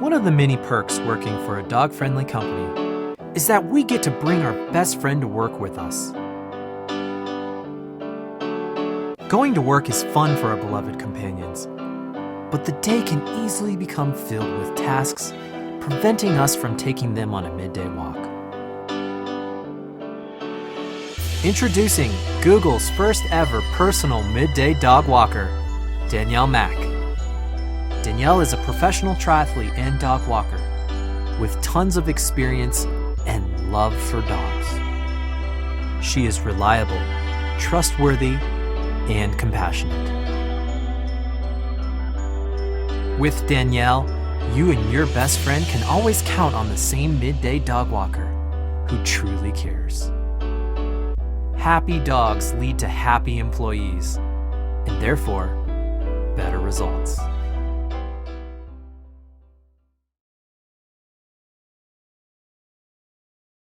One of the many perks working for a dog-friendly company is that we get to bring our best friend to work with us. Going to work is fun for our beloved companions, but the day can easily become filled with tasks, preventing us from taking them on a midday walk. Introducing Google's first ever personal Midday Dog Walker, Danielle Mack. Danielle is a professional triathlete and dog walker with tons of experience and love for dogs. She is reliable, trustworthy, and compassionate. With Danielle, you and your best friend can always count on the same midday dog walker who truly cares. Happy dogs lead to happy employees, and therefore, better results.